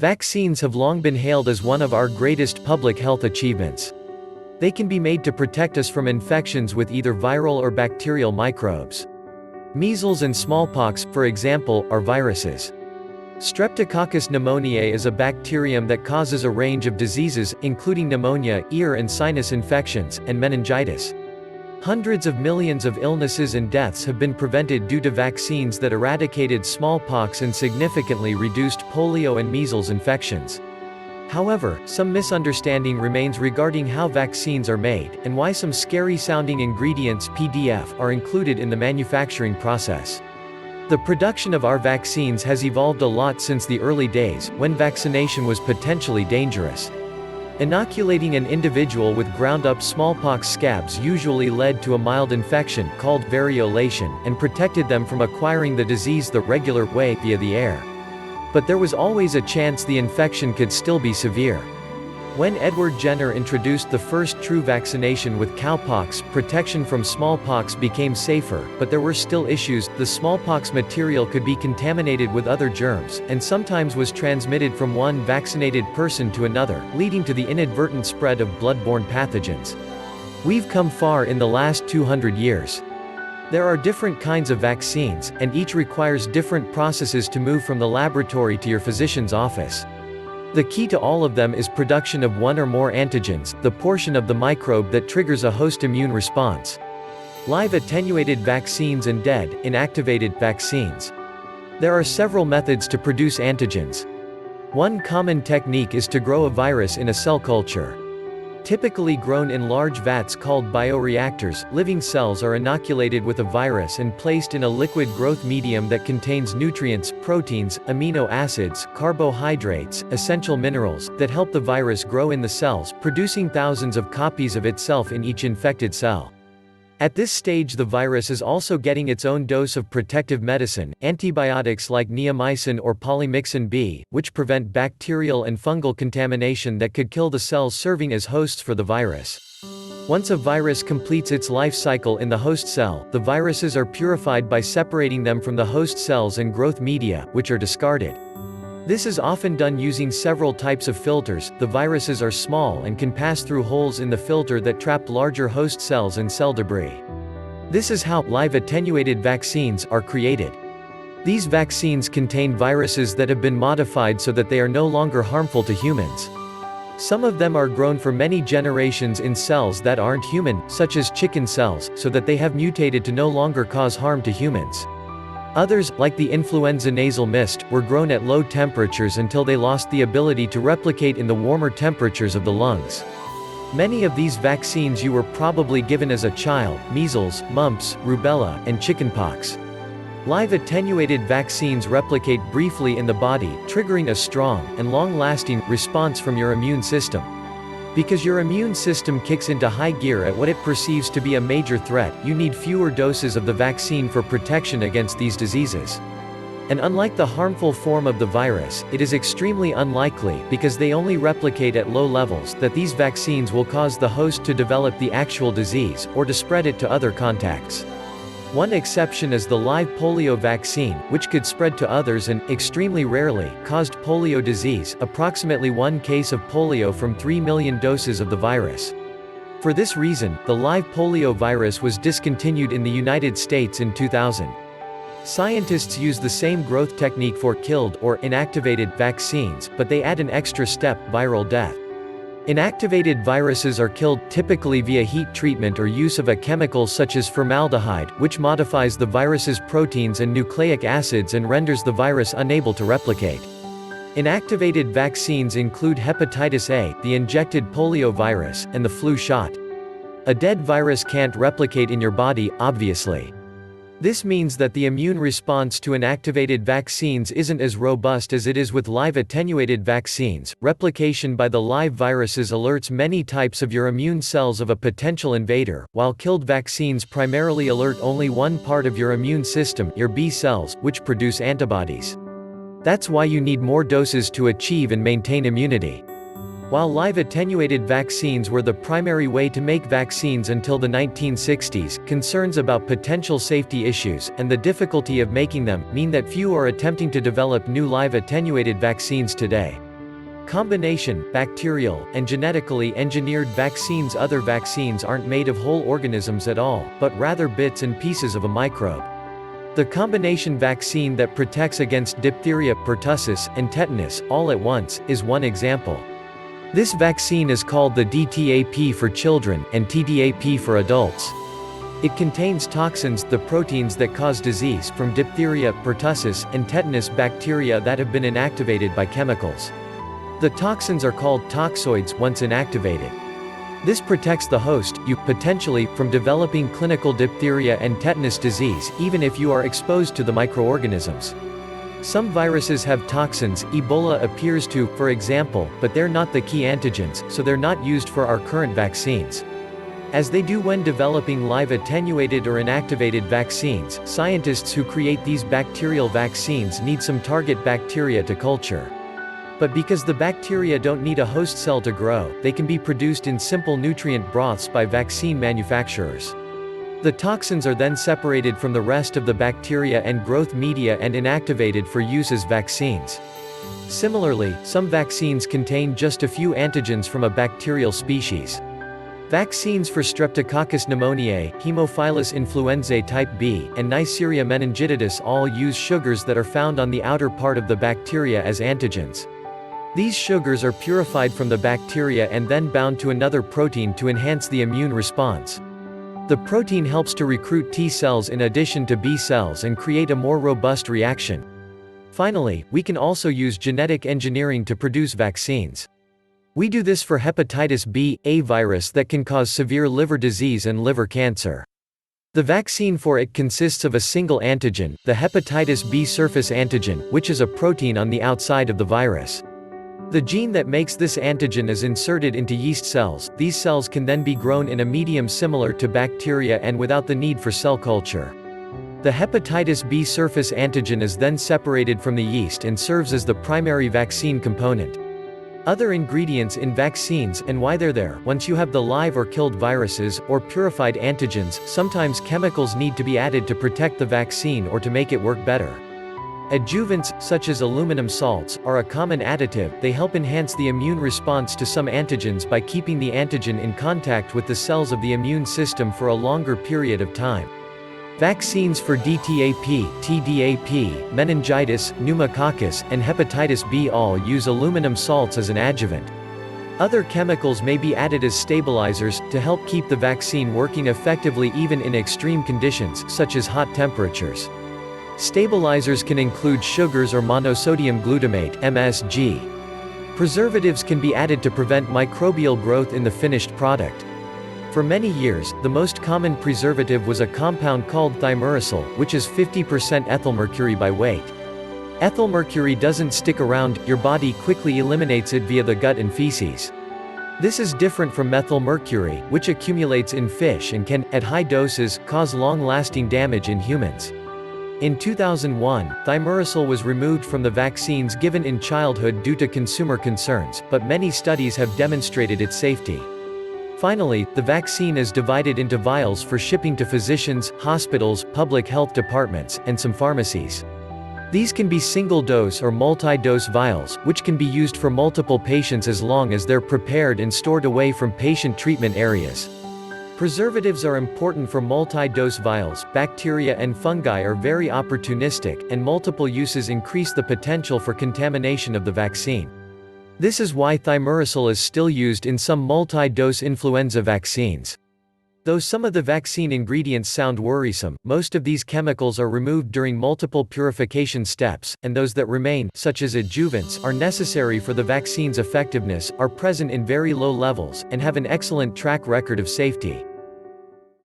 Vaccines have long been hailed as one of our greatest public health achievements. They can be made to protect us from infections with either viral or bacterial microbes. Measles and smallpox, for example, are viruses. Streptococcus pneumoniae is a bacterium that causes a range of diseases, including pneumonia, ear and sinus infections, and meningitis. Hundreds of millions of illnesses and deaths have been prevented due to vaccines that eradicated smallpox and significantly reduced polio and measles infections. However, some misunderstanding remains regarding how vaccines are made, and why some scary-sounding ingredients (PDF) are included in the manufacturing process. The production of our vaccines has evolved a lot since the early days, when vaccination was potentially dangerous. Inoculating an individual with ground-up smallpox scabs usually led to a mild infection, called variolation, and protected them from acquiring the disease the regular way, via the air. But there was always a chance the infection could still be severe. When Edward Jenner introduced the first true vaccination with cowpox, protection from smallpox became safer, but there were still issues. The smallpox material could be contaminated with other germs, and sometimes was transmitted from one vaccinated person to another, leading to the inadvertent spread of blood-borne pathogens. We've come far in the last 200 years. There are different kinds of vaccines, and each requires different processes to move from the laboratory to your physician's office. The key to all of them is production of one or more antigens, the portion of the microbe that triggers a host immune response. Live attenuated vaccines and dead, inactivated vaccines. There are several methods to produce antigens. One common technique is to grow a virus in a cell culture. Typically grown in large vats called bioreactors, living cells are inoculated with a virus and placed in a liquid growth medium that contains nutrients, proteins, amino acids, carbohydrates, essential minerals, that help the virus grow in the cells, producing thousands of copies of itself in each infected cell. At this stage the virus is also getting its own dose of protective medicine, antibiotics like neomycin or polymyxin B, which prevent bacterial and fungal contamination that could kill the cells serving as hosts for the virus. Once a virus completes its life cycle in the host cell, the viruses are purified by separating them from the host cells and growth media, which are discarded. This is often done using several types of filters. The viruses are small and can pass through holes in the filter that trap larger host cells and cell debris. This is how live attenuated vaccines are created. These vaccines contain viruses that have been modified so that they are no longer harmful to humans. Some of them are grown for many generations in cells that aren't human, such as chicken cells, so that they have mutated to no longer cause harm to humans. Others, like the influenza nasal mist, were grown at low temperatures until they lost the ability to replicate in the warmer temperatures of the lungs. Many of these vaccines you were probably given as a child: measles, mumps, rubella, and chickenpox. Live attenuated vaccines replicate briefly in the body, triggering a strong, and long-lasting, response from your immune system. Because your immune system kicks into high gear at what it perceives to be a major threat, you need fewer doses of the vaccine for protection against these diseases. And unlike the harmful form of the virus, it is extremely unlikely, because they only replicate at low levels, that these vaccines will cause the host to develop the actual disease, or to spread it to other contacts. One exception is the live polio vaccine, which could spread to others and, extremely rarely, caused polio disease, approximately 1 case of polio from 3 million doses of the virus. For this reason, the live polio virus was discontinued in the United States in 2000. Scientists use the same growth technique for killed, or inactivated, vaccines, but they add an extra step: viral death. Inactivated viruses are killed, typically via heat treatment or use of a chemical such as formaldehyde, which modifies the virus's proteins and nucleic acids and renders the virus unable to replicate. Inactivated vaccines include hepatitis A, the injected polio virus, and the flu shot. A dead virus can't replicate in your body, obviously. This means that the immune response to inactivated vaccines isn't as robust as it is with live attenuated vaccines. Replication by the live viruses alerts many types of your immune cells of a potential invader, while killed vaccines primarily alert only one part of your immune system, your B cells, which produce antibodies. That's why you need more doses to achieve and maintain immunity. While live attenuated vaccines were the primary way to make vaccines until the 1960s, concerns about potential safety issues, and the difficulty of making them, mean that few are attempting to develop new live attenuated vaccines today. combination, bacterial, and genetically engineered vaccines. Other vaccines aren't made of whole organisms at all, but rather bits and pieces of a microbe. The combination vaccine that protects against diphtheria, pertussis, and tetanus, all at once, is one example. This vaccine is called the DTaP for children, and TDAP for adults. It contains toxins, the proteins that cause disease, from diphtheria, pertussis, and tetanus bacteria that have been inactivated by chemicals. The toxins are called toxoids once inactivated. This protects the host, you, potentially, from developing clinical diphtheria and tetanus disease, even if you are exposed to the microorganisms. Some viruses have toxins, Ebola appears to, for example, but they're not the key antigens, so they're not used for our current vaccines. As they do when developing live attenuated or inactivated vaccines, scientists who create these bacterial vaccines need some target bacteria to culture. But because the bacteria don't need a host cell to grow, they can be produced in simple nutrient broths by vaccine manufacturers. The toxins are then separated from the rest of the bacteria and growth media and inactivated for use as vaccines. Similarly, some vaccines contain just a few antigens from a bacterial species. Vaccines for Streptococcus pneumoniae, Haemophilus influenzae type B, and Neisseria meningitidis all use sugars that are found on the outer part of the bacteria as antigens. These sugars are purified from the bacteria and then bound to another protein to enhance the immune response. The protein helps to recruit T cells in addition to B cells and create a more robust reaction. Finally, we can also use genetic engineering to produce vaccines. We do this for hepatitis B, a virus that can cause severe liver disease and liver cancer. The vaccine for it consists of a single antigen, the hepatitis B surface antigen, which is a protein on the outside of the virus. The gene that makes this antigen is inserted into yeast cells. These cells can then be grown in a medium similar to bacteria and without the need for cell culture. The hepatitis B surface antigen is then separated from the yeast and serves as the primary vaccine component. Other ingredients in vaccines, and why they're there, once you have the live or killed viruses, or purified antigens, sometimes chemicals need to be added to protect the vaccine or to make it work better. Adjuvants, such as aluminum salts, are a common additive. They help enhance the immune response to some antigens by keeping the antigen in contact with the cells of the immune system for a longer period of time. Vaccines for DTaP, TDAP, meningitis, pneumococcus, and hepatitis B all use aluminum salts as an adjuvant. Other chemicals may be added as stabilizers, to help keep the vaccine working effectively even in extreme conditions, such as hot temperatures. Stabilizers can include sugars or monosodium glutamate, MSG. Preservatives can be added to prevent microbial growth in the finished product. For many years, the most common preservative was a compound called thimerosal, which is 50% ethylmercury by weight. Ethylmercury doesn't stick around, your body quickly eliminates it via the gut and feces. This is different from methylmercury, which accumulates in fish and can, at high doses, cause long-lasting damage in humans. In 2001, thimerosal was removed from the vaccines given in childhood due to consumer concerns, but many studies have demonstrated its safety. Finally, the vaccine is divided into vials for shipping to physicians, hospitals, public health departments, and some pharmacies. These can be single-dose or multi-dose vials, which can be used for multiple patients as long as they're prepared and stored away from patient treatment areas. Preservatives are important for multi-dose vials. Bacteria and fungi are very opportunistic, and multiple uses increase the potential for contamination of the vaccine. This is why thimerosal is still used in some multi-dose influenza vaccines. Though some of the vaccine ingredients sound worrisome, most of these chemicals are removed during multiple purification steps, and those that remain, such as adjuvants, are necessary for the vaccine's effectiveness, are present in very low levels, and have an excellent track record of safety.